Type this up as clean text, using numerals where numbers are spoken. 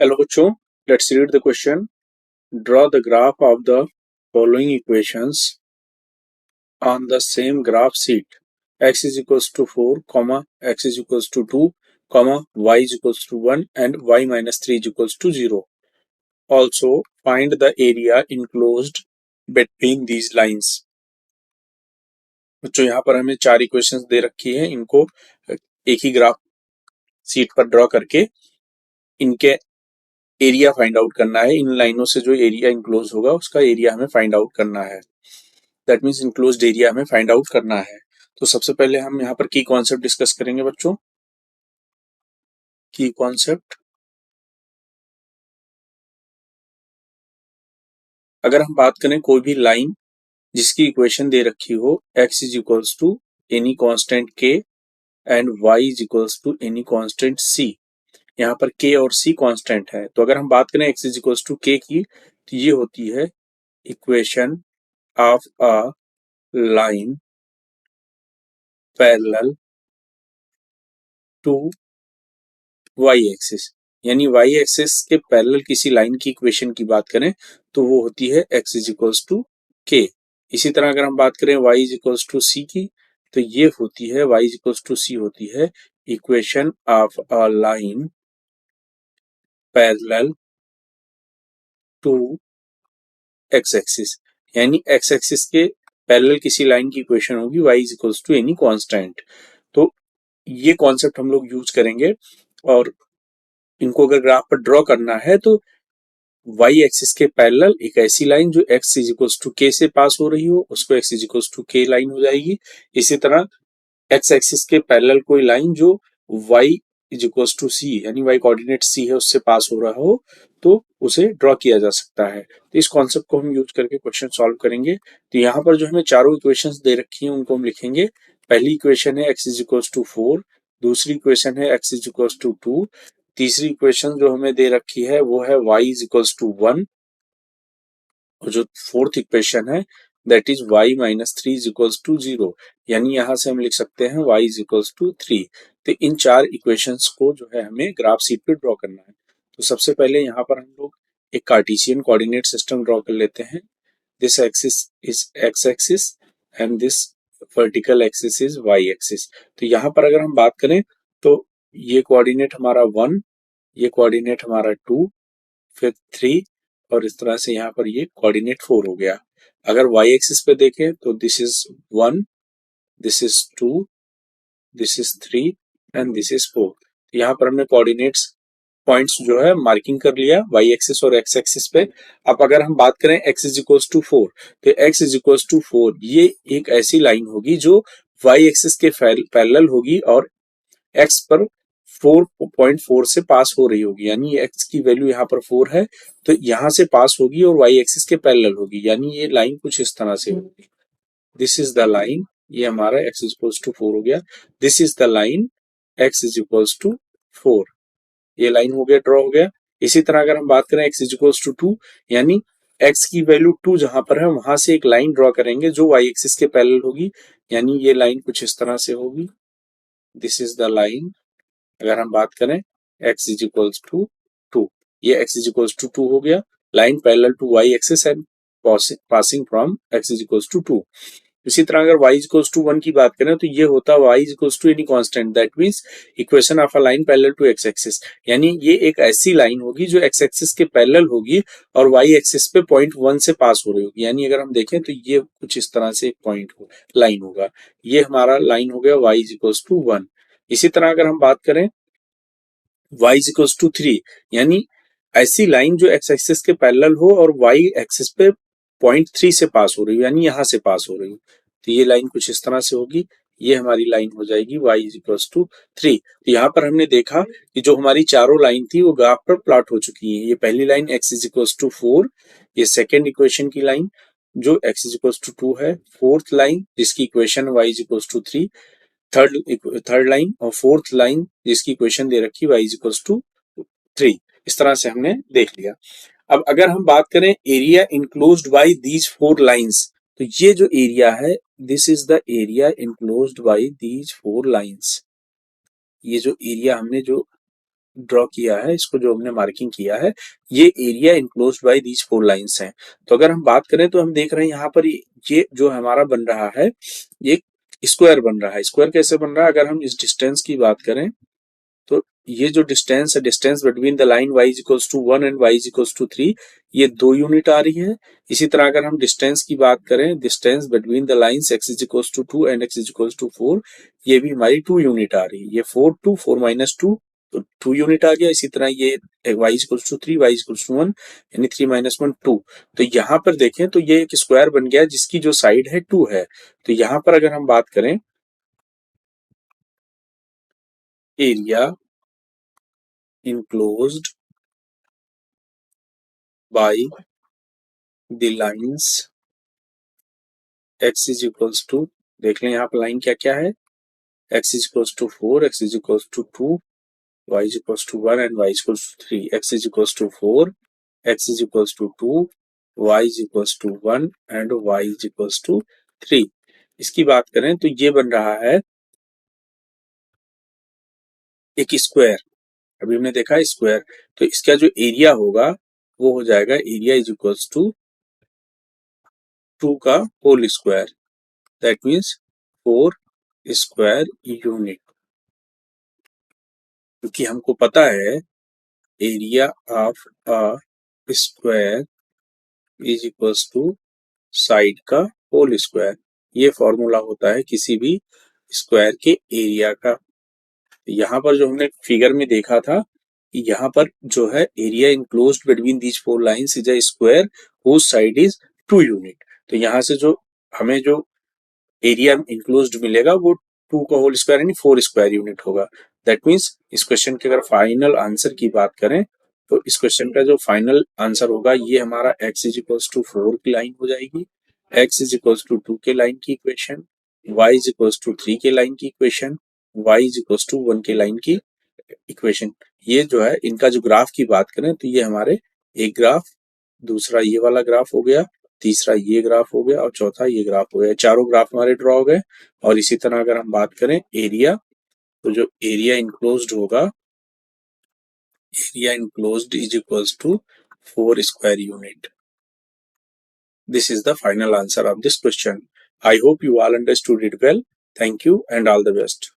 Hello बच्चों, let's read the question. Draw the graph of the following equations on the same graph sheet. X is equals to 4, comma, x is equals to 2, comma, y is equals to 1 and y minus 3 is equals to 0. Also, find the area enclosed between these lines. बच्चों यहाँ पर हमें 4 equations दे रखी है, इनको एक ही graph sheet पर draw करके इनके एरिया फाइंड आउट करना है। इन लाइनों से जो एरिया इंक्लोज होगा उसका एरिया हमें फाइंड आउट करना है। दैट मीन्स इंक्लोज्ड एरिया हमें फाइंड आउट करना है। तो सबसे पहले हम यहाँ पर की कॉन्सेप्ट डिस्कस करेंगे बच्चों। की कॉन्सेप्ट, अगर हम बात करें कोई भी लाइन जिसकी इक्वेशन दे रखी हो x is equals to any constant k and y is equals to any constant c। यहाँ पर k और c कांस्टेंट है, तो अगर हम बात करें x is equals to k की, तो ये होती है equation of a line parallel to y axis. यानी वाई एक्सिस के पैरेलल किसी लाइन की इक्वेशन की बात करें तो वो होती है x इज इक्वल्स टू के। इसी तरह अगर हम बात करें y is equals to c की, तो ये होती है y is equals to c होती है equation of a line parallel to x axis. यानी x एक्सिस के पैरेलल किसी लाइन की इक्वेशन होगी y is equals to any constant. तो ये कॉन्सेप्ट हम लोग यूज करेंगे, और इनको अगर ग्राफ पर ड्रॉ करना है तो वाई एक्सिस के पैरेलल एक ऐसी लाइन जो x इज इक्वल्स टू के से पास हो रही हो उसको x इज इक्वल्स टू के लाइन हो जाएगी। इसी तरह x एक्सिस के पैरेलल कोई लाइन जो y इज इक्वल्स टू सी यानी y कोऑर्डिनेट c है उससे पास हो रहा हो तो उसे ड्रॉ किया जा सकता है। तो इस कॉन्सेप्ट को हम यूज करके क्वेश्चन सॉल्व करेंगे। तो यहाँ पर जो हमें चारों इक्वेशंस दे रखी हैं उनको हम लिखेंगे। पहली इक्वेशन है x इज इक्वल्स टू 4, दूसरी इक्वेशन है x इज इक्वल्स टू 2, तीसरी इक्वेशन जो हमें दे रखी है वो है y इज इक्वल्स टू 1, और जो फोर्थ इक्वेशन है that is y minus 3 is equals to 0। यानी यहां से हम लिख सकते हैं y इज इक्वल्स टू 3। तो इन चार इक्वेशंस को जो है हमें ग्राफ शीट पे ड्रॉ करना है। तो सबसे पहले यहाँ पर हम लोग एक कार्टेशियन कोऑर्डिनेट सिस्टम ड्रॉ कर लेते हैं। This axis is x axis and this vertical axis is y axis. तो यहाँ पर अगर हम बात करें तो ये कोऑर्डिनेट हमारा 1, ये कोऑर्डिनेट हमारा 2, फिर 3, और इस तरह से यहाँ पर ये कोऑर्डिनेट 4 हो गया। अगर y एक्सिस पे देखें तो this is 1, this is 2, this is 3 and this is 4। यहाँ पर हमने कोऑर्डिनेट्स पॉइंट्स जो है मार्किंग कर लिया y एक्सिस और x एक्सिस पे। अब अगर हम बात करें x इज इक्वल्स टू 4, तो x इज इक्वल्स टू 4 ये एक ऐसी लाइन होगी जो y एक्सिस के पैरेलल होगी और x पर 4.4 से पास हो रही होगी। यानी x की वैल्यू यहाँ पर 4 है तो यहाँ से पास होगी और y एक्सिस के पैरेलल होगी। यानी ये लाइन कुछ इस तरह से होगी। दिस इज द लाइन, ये हमारा x इज इक्वल्स टू 4 हो गया। This is the line x is equals to 4, ये लाइन हो गया, ड्रॉ हो गया। इसी तरह अगर हम बात करें x इज इक्वल्स टू 2, यानी x की वैल्यू 2 जहां पर है वहां से एक लाइन ड्रॉ करेंगे जो y एक्सिस के पैरेलल होगी। यानी ये लाइन कुछ इस तरह से होगी। This is the line. अगर हम बात करें x इज इक्वल्स टू 2, ये x इज इक्वल्स टू 2 हो गया, line parallel to y axis and passing from x is equals to 2। इसी तरह अगर y इज इक्वल्स टू 1 की बात करें तो ये होता y is equals to any constant, that means equation of a line parallel to x axis. यानी ये एक ऐसी लाइन होगी जो x एक्सिस के पैरेलल होगी और y एक्सिस पे पॉइंट 1 से पास हो रही होगी। यानी अगर हम देखें तो ये कुछ इस तरह से एक पॉइंट हो लाइन होगा, ये हमारा लाइन हो गया y इज इक्वल्स टू 1। इसी तरह अगर हम बात करें y इज इक्वल्स टू 3, यानी ऐसी लाइन जो x एक्सिस के पैरेलल हो और y एक्सिस पे पॉइंट 3 से पास हो रही हो, यानी यहां से पास हो रही हो, तो ये लाइन कुछ इस तरह से होगी। ये हमारी लाइन हो जाएगी y इज इक्वल्स टू 3। तो यहाँ पर हमने देखा कि जो हमारी चारों लाइन थी वो ग्राफ पर प्लॉट हो चुकी है। ये पहली line x is equals to 4, ये सेकेंड इक्वेशन की लाइन जो x इज इक्वल्स टू 2 है, फोर्थ लाइन जिसकी equation y is equals to 3, third line और फोर्थ लाइन जिसकी इक्वेशन दे रखी y इज इक्वल्स टू 3। इस तरह से हमने देख लिया। अब अगर हम बात करें area enclosed bye these 4 lines, तो ये जो एरिया है this is the area enclosed bye these 4 lines. ये जो एरिया हमने जो ड्रॉ किया है, इसको जो हमने मार्किंग किया है, ये area enclosed bye these 4 lines हैं। तो अगर हम बात करें तो हम देख रहे हैं यहाँ पर ये जो हमारा बन रहा है, ये स्क्वायर बन रहा है। स्क्वायर कैसे बन रहा है? अगर हम इस डिस्टेंस की बात करें तो ये जो डिस्टेंस है, distance between the line y is equals to 1 and y is equals to 3, ये 2 यूनिट आ रही है। इसी तरह अगर हम डिस्टेंस की बात करें, distance between the lines x is equals to 2 and x is equals to 4, ये भी हमारी 2 यूनिट आ रही है। ये 4 2 4 माइनस 2, तो 2 यूनिट आ गया। इसी तरह ये y is equals to 3, y is equals to 1, यानी 3 माइनस 1 2। तो यहाँ पर देखें तो ये एक स्क्वायर बन गया जिसकी जो साइड है 2 है। तो यहाँ पर अगर हम बात करें area enclosed by the lines x is equals to, देख लें यहाँ पर लाइन क्या क्या है, x is equals to 4, x is equals to 2, y is equals to 1 and y is equals to 3। x is equals to 4, x is equals to 2, y is equals to 1 and y is equals to 3। इसकी बात करें तो ये बन रहा है एक square. अभी हमने देखा है स्क्वायर, तो इसका जो एरिया होगा वो हो जाएगा एरिया इज इक्वल्स टू 2 का whole square, that means 4 square unit. क्योंकि हमको पता है area of a square is equals to side का होल स्क्वायर। ये फॉर्मूला होता है किसी भी स्क्वायर के एरिया का। यहाँ पर जो हमने फिगर में देखा था कि यहाँ पर जो है area enclosed between these 4 lines is a square whose side is 2 unit. तो यहाँ से जो हमें जो एरिया इंक्लोज्ड मिलेगा वो 2 का होल स्क्वायर यानी 4 स्क्वायर यूनिट होगा। दैट मीन्स इस क्वेश्चन के अगर फाइनल आंसर की बात करें तो इस क्वेश्चन का जो फाइनल आंसर होगा ये हमारा x इज इक्वल्स टू 4 की लाइन हो जाएगी, x इज इक्वल्स टू 2 के लाइन की equation, y is equals to 3 के लाइन की equation, y is equals to 1 के लाइन की इक्वेशन। ये जो है इनका जो ग्राफ की बात करें तो ये हमारे एक ग्राफ, दूसरा ये वाला ग्राफ हो गया, तीसरा ये ग्राफ हो गया और चौथा ये ग्राफ हो गया। चारों ग्राफ हमारे ड्रॉ हो गए। और इसी तरह अगर हम बात करें एरिया, तो जो एरिया इनक्लोज्ड होगा, area enclosed is equals to 4 square unit. This is the final answer of this question. I hope you all understood it well. Thank you and all the best.